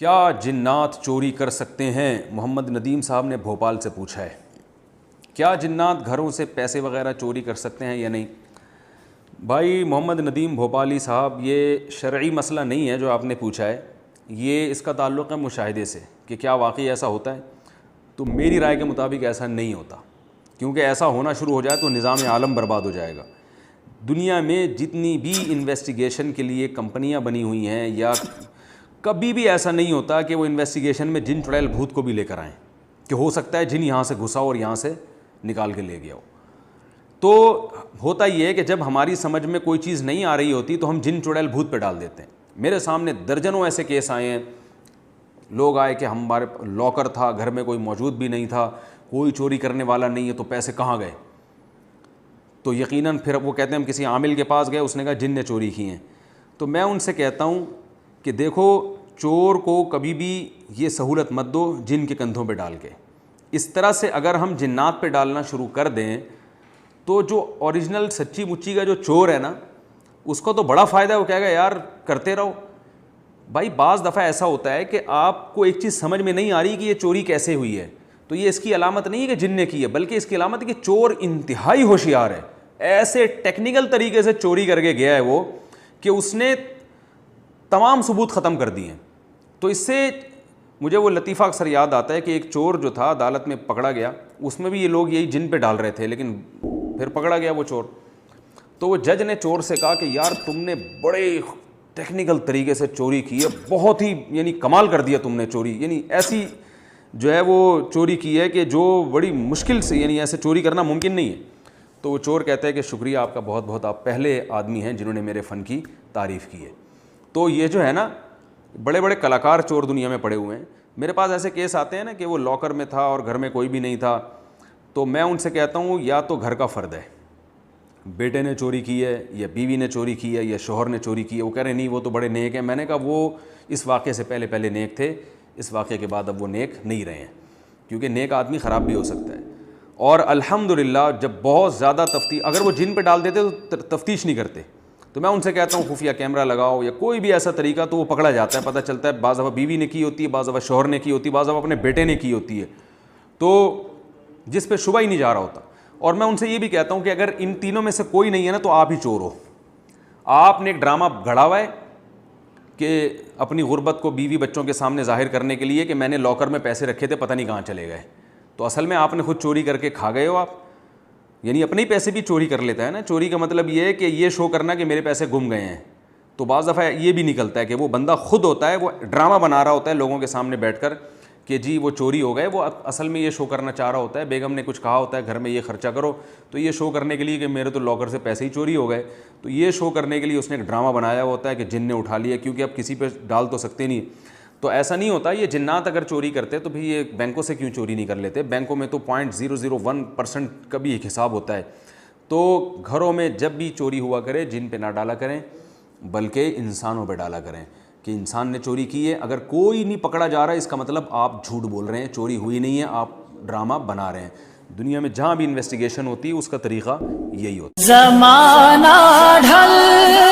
کیا جنات چوری کر سکتے ہیں؟ محمد ندیم صاحب نے بھوپال سے پوچھا ہے. کیا جنات گھروں سے پیسے وغیرہ چوری کر سکتے ہیں یا نہیں؟ بھائی محمد ندیم بھوپالی صاحب، یہ شرعی مسئلہ نہیں ہے جو آپ نے پوچھا ہے، یہ اس کا تعلق ہے مشاہدے سے کہ کیا واقعی ایسا ہوتا ہے. تو میری رائے کے مطابق ایسا نہیں ہوتا، کیونکہ ایسا ہونا شروع ہو جائے تو نظام عالم برباد ہو جائے گا. دنیا میں جتنی بھی انویسٹیگیشن کے لیے کمپنیاں بنی ہوئی ہیں، یا کبھی بھی ایسا نہیں ہوتا کہ وہ انویسٹیگیشن میں جن چڑیل بھوت کو بھی لے کر آئیں کہ ہو سکتا ہے جن یہاں سے گھسا اور یہاں سے نکال کے لے گیا ہو. تو ہوتا یہ ہے کہ جب ہماری سمجھ میں کوئی چیز نہیں آ رہی ہوتی تو ہم جن چڑیل بھوت پہ ڈال دیتے ہیں. میرے سامنے درجنوں ایسے کیس آئے ہیں، لوگ آئے کہ ہمارے لاکر تھا، گھر میں کوئی موجود بھی نہیں تھا، کوئی چوری کرنے والا نہیں ہے، تو پیسے کہاں گئے؟ تو یقیناً پھر وہ کہتے ہیں ہم کسی عامل کے پاس گئے، اس نے کہا جن نے چوری کی ہیں. تو میں ان سے کہتا ہوں کہ دیکھو، چور کو کبھی بھی یہ سہولت مت دو جن کے کندھوں پہ ڈال کے. اس طرح سے اگر ہم جنات پہ ڈالنا شروع کر دیں تو جو اوریجنل سچی مچی کا جو چور ہے نا، اس کو تو بڑا فائدہ ہے. وہ کہے گا یار کرتے رہو. بھائی بعض دفعہ ایسا ہوتا ہے کہ آپ کو ایک چیز سمجھ میں نہیں آ رہی کہ یہ چوری کیسے ہوئی ہے، تو یہ اس کی علامت نہیں ہے کہ جن نے کی ہے، بلکہ اس کی علامت ہے کہ چور انتہائی ہوشیار ہے. ایسے ٹیکنیکل طریقے سے چوری کر کے گیا ہے وہ کہ اس نے تمام ثبوت ختم کر دیے ہیں. تو اس سے مجھے وہ لطیفہ اکثر یاد آتا ہے کہ ایک چور جو تھا عدالت میں پکڑا گیا، اس میں بھی یہ لوگ یہی جن پہ ڈال رہے تھے، لیکن پھر پکڑا گیا وہ چور. تو وہ جج نے چور سے کہا کہ یار تم نے بڑے ٹیکنیکل طریقے سے چوری کی ہے، بہت ہی یعنی کمال کر دیا تم نے چوری، یعنی ایسی جو ہے وہ چوری کی ہے کہ جو بڑی مشکل سے، یعنی ایسے چوری کرنا ممکن نہیں ہے. تو وہ چور کہتا ہے کہ شکریہ آپ کا بہت بہت، آپ پہلے آدمی ہیں جنہوں نے میرے فن کی تعریف کی ہے. تو یہ جو ہے نا، بڑے بڑے کلاکار چور دنیا میں پڑے ہوئے ہیں. میرے پاس ایسے کیس آتے ہیں نا کہ وہ لاکر میں تھا اور گھر میں کوئی بھی نہیں تھا، تو میں ان سے کہتا ہوں یا تو گھر کا فرد ہے، بیٹے نے چوری کی ہے یا بیوی نے چوری کی ہے یا شوہر نے چوری کی ہے. وہ کہہ رہے نہیں وہ تو بڑے نیک ہیں. میں نے کہا وہ اس واقعے سے پہلے نیک تھے، اس واقعے کے بعد اب وہ نیک نہیں رہے ہیں، کیونکہ نیک آدمی خراب بھی ہو سکتا ہے. اور الحمدللہ جب بہت زیادہ تفتیش، اگر وہ جن پہ ڈال دیتے تو تفتیش نہیں کرتے، تو میں ان سے کہتا ہوں خفیہ کیمرہ لگاؤ یا کوئی بھی ایسا طریقہ، تو وہ پکڑا جاتا ہے، پتہ چلتا ہے. بعض دفعہ بیوی نے کی ہوتی ہے، بعض دفعہ شوہر نے کی ہوتی ہے، بعض دفعہ اپنے بیٹے نے کی ہوتی ہے، تو جس پہ شبہ ہی نہیں جا رہا ہوتا. اور میں ان سے یہ بھی کہتا ہوں کہ اگر ان تینوں میں سے کوئی نہیں ہے نا تو آپ ہی چور ہو. آپ نے ایک ڈرامہ گھڑا ہوا ہے کہ اپنی غربت کو بیوی بچوں کے سامنے ظاہر کرنے کے لیے کہ میں نے لاکر میں پیسے رکھے تھے پتہ نہیں کہاں چلے گئے، تو اصل میں آپ نے خود چوری کر کے کھا گئے ہو. آپ یعنی اپنے ہی پیسے بھی چوری کر لیتا ہے نا. چوری کا مطلب یہ ہے کہ یہ شو کرنا کہ میرے پیسے گم گئے ہیں. تو بعض دفعہ یہ بھی نکلتا ہے کہ وہ بندہ خود ہوتا ہے، وہ ڈرامہ بنا رہا ہوتا ہے لوگوں کے سامنے بیٹھ کر کہ جی وہ چوری ہو گئے. وہ اصل میں یہ شو کرنا چاہ رہا ہوتا ہے، بیگم نے کچھ کہا ہوتا ہے گھر میں یہ خرچہ کرو، تو یہ شو کرنے کے لیے کہ میرے تو لاکر سے پیسے ہی چوری ہو گئے، تو یہ شو کرنے کے لیے اس نے ایک ڈرامہ بنایا ہوتا ہے کہ جن نے اٹھا لیا، کیونکہ اب کسی پہ ڈال تو سکتے نہیں. تو ایسا نہیں ہوتا. یہ جنات اگر چوری کرتے تو بھی یہ بینکوں سے کیوں چوری نہیں کر لیتے؟ بینکوں میں تو 0.001% کا بھی ایک حساب ہوتا ہے. تو گھروں میں جب بھی چوری ہوا کرے جن پہ نہ ڈالا کریں، بلکہ انسانوں پہ ڈالا کریں کہ انسان نے چوری کی ہے. اگر کوئی نہیں پکڑا جا رہا ہے اس کا مطلب آپ جھوٹ بول رہے ہیں، چوری ہوئی نہیں ہے، آپ ڈرامہ بنا رہے ہیں. دنیا میں جہاں بھی انویسٹیگیشن ہوتی ہے اس کا طریقہ یہی ہوتا ہے. زمانہ ڈھل